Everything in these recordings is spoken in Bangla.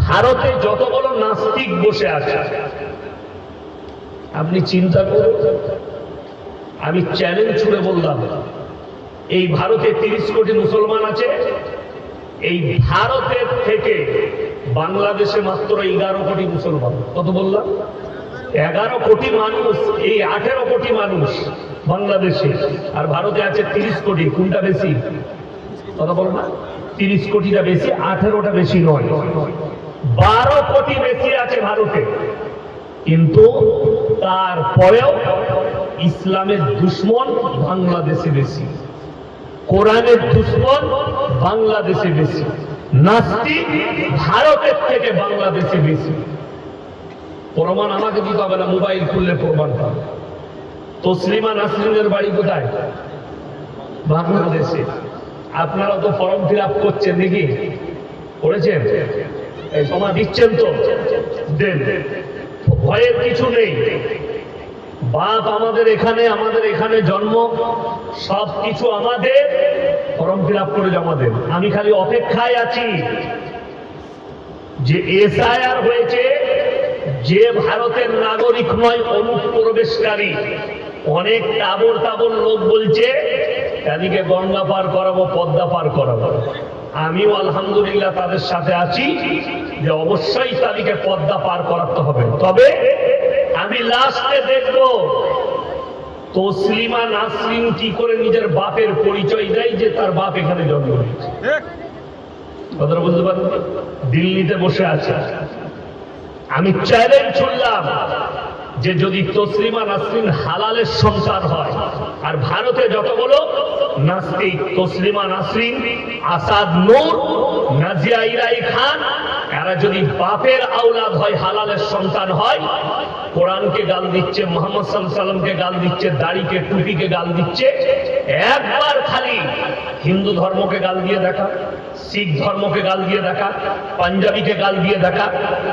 ভারতে যতগুলো নাস্তিক বসে আছে আপনি চিন্তা করুন। আমি চ্যালেঞ্জ ছুড়ে বললাম, এই ভারতে 30 কোটি মুসলমান আছে, এই ভারতের থেকে বাংলাদেশে মাত্র 11 কোটি মুসলমান। কত বললাম? 11 কোটি মানুষ, এই 18 কোটি মানুষ বাংলাদেশে, আর ভারতে আছে 30 কোটি। কোনটা বেশি? কথা বলো না। 30 কোটিটা বেশি, 18টা বেশি নয়। 12 কোটি বেশি আছে ভারতে, কিন্তু তারপরেও ইসলামের দুশ্মন বাংলাদেশে বেশি, কোরআনের দুশ্মন বাংলাদেশে বেশি, নাস্তিক ভারতের থেকে বাংলাদেশে বেশি। প্রমাণ আমাকে দিতে হবে না, মোবাইল খুললে প্রমাণ পাবে। তসলিমা নাসরিনের বাড়ি কোথায়? বাংলাদেশে। আপনারা তো ফর্ম ফিল আপ করছেন, দেখি করেছেন, এই জমা দিচ্ছেন তো, দেন, ভয়ের কিছু নেই। বাপ আমাদের এখানে জন্ম, সব কিছু আমাদের, ফর্ম ফিল আপ করে জমা দেন। আমি খালি অপেক্ষায় আছি যে এসআইআর হয়েছে, যে ভারতের নাগরিক নয় অনুপ্রবেশকারী, অনেক তাবর লোক বলছে তাদেরকে গঙ্গা পার করাবো, পদ্মা পার করাবো। আমিও আলহামদুলিল্লাহ তাদের সাথে আছি যে অবশ্যই তাদেরকে পদ্মা পার করাতে হবে। তবে আমি লাস্টে দেখব তসলিমা নাসরিন কি করে নিজের বাপের পরিচয় দেয় যে তার বাপ এখানে জন্ম নিয়েছে। কথাটা বুঝতে পারেন? দিল্লিতে বসে আছে। আমি চ্যালেঞ্জ ছুড়লাম যে যদি তসলিমা নাসরিন হালালের সন্তান হয়, আর ভারতে যতগুলো নাস্তিক, তসলিমা নাসরিন, আসাদ নূর, নাজিয়া ইলাই খান, এরা যদি বাপের আওলাদ হয়, হালালের সন্তান হয়, কোরআনকে গাল দিচ্ছে, মুহাম্মদ সাল্লাল্লাহু আলাইহি ওয়াসাল্লামকে গাল দিচ্ছে, দাড়িকে, টুপিকে গাল দিচ্ছে, একবার খালি হিন্দু ধর্মকে গাল দিয়ে দেখা, শিখ ধর্মকে গাল দিয়ে দেখা, পাঞ্জাবিকে গাল দিয়ে দেখা,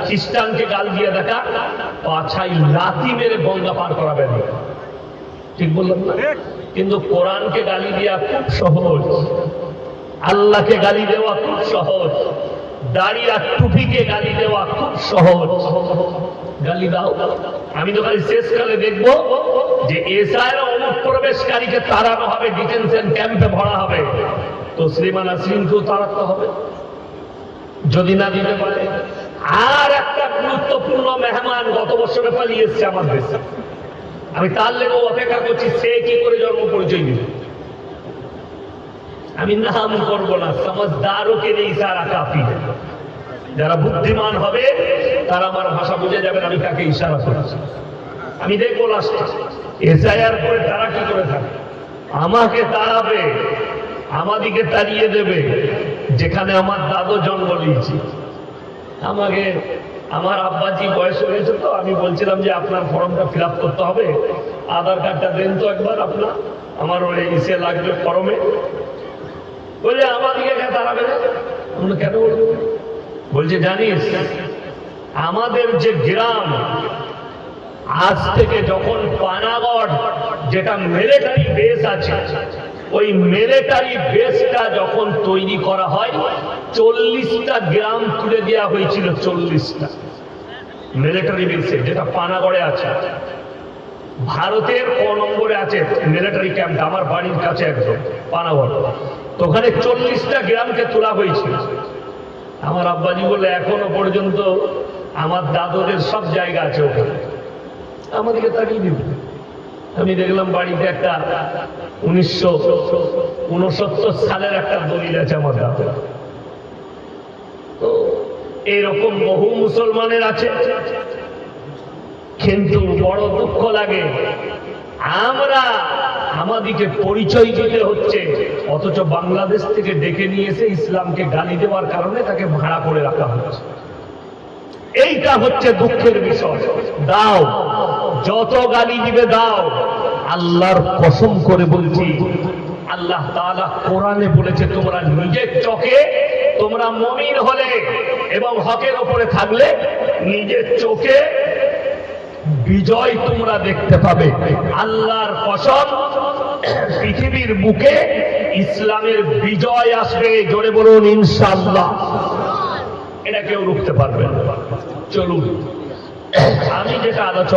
খ্রিস্টানকে গাল দিয়ে দেখা, পাছাই লাথি মেরে গঙ্গা পার করাবে না। ঠিক বললাম না? কিন্তু কোরআনকে গালি দেওয়া খুব সহজ, আল্লাহকে গালি দেওয়া খুব সহজ, দাড়ি আর টুপিকে গালি দেওয়া খুব সহজ। গালি দাও। আমি তো খালি শেষকালে দেখবো যে এসআইআর অনুপ্রবেশকারীকে তাড়ানো হবে, ডিটেনশন ক্যাম্পে ভরা হবে, তসলিমা নাসরিনকেও তাড়াতে হবে যদি না দিতে পারে। আর একটা গুরুত্বপূর্ণ মেহমান গত বছরে পালিয়ে এসছে আমার দেশে, আমি তার লেগেও অপেক্ষা করছি, সে কি করে জন্ম পরিচয় দিবে। আমি নাম করবো না, সমঝদারোকে নেই সারা কাফি। যারা বুদ্ধিমান হবে তারা আমার ভাষা বুঝে যাবেন আমি কাকে ইশারা করছি। আমি দেখবো লাস্টে এসআইআর করে তারা কি করে থাকে। আমাকে তাড়াবে, আমাদিকে তাড়িয়ে দেবে যেখানে আমার দাদু জন্ম নিয়েছি। আমাকে আমার আব্বাজি বয়স হয়েছে, তো আমি বলছিলাম যে আপনার ফর্মটা ফিল আপ করতে হবে, আধার কার্ডটা দেন তো একবার আপনার, আমার ওই ইসে লাগবে ফর্মে। বলছে আমাদিকে তাড়াবে না। কেন বলবো? বলছে জানিস আমাদের যে গ্রাম, আজ থেকে যখন পানাগড় যেটা মিলিটারি বেস আছে, ওই মিলিটারি বেসটা যখন তৈরি করা হয় 40টা গ্রাম তুলে দেওয়া হয়েছিল। 40টা মিলিটারি বেসে, যেটা পানাগড়ে আছে, ভারতের ক নম্বরে আছে মিলিটারি ক্যাম্পটা, আমার বাড়ির কাছে একদম পানাগড়। তো ওখানে 40টা গ্রামকে তোলা হয়েছিল। আমার আব্বাজি বলে এখনো পর্যন্ত আমার দাদুদের সব জায়গা আছে ওখানে, আমাদেরকে তাকিয়ে দিবে। আমি দেখলাম বাড়িতে একটা 1969 সালের একটা দলিল আছে আমার দাদু। তো এইরকম বহু মুসলমানের আছে, কিন্তু বড় দুঃখ লাগে আমরা আমাদিকে পরিচয় দিতে হচ্ছে, অথচ বাংলাদেশ থেকে ডেকে নিয়ে এসে ইসলামকে গালি দেওয়ার কারণে তাকে ভাড়া করে রাখা হচ্ছে। এইটা হচ্ছে দুঃখের বিষয়। দাও, যত গালি দিবে দাও। আল্লাহর কসম করে বলছি, আল্লাহ তাআলা কোরআনে বলেছে তোমরা নিজের চোখে, তোমরা মুমিন হলে এবং হকের উপরে থাকলে নিজের চোখে বিজয় তোমরা দেখতে পাবে। আল্লাহর কসম, পৃথিবীর বুকে ইসলামের বিজয় আসবে। জোরে বলুন ইনশাআল্লাহ। এটা কেউ রুখতে পারবে না। চলুন আমি যেটা আলোচনা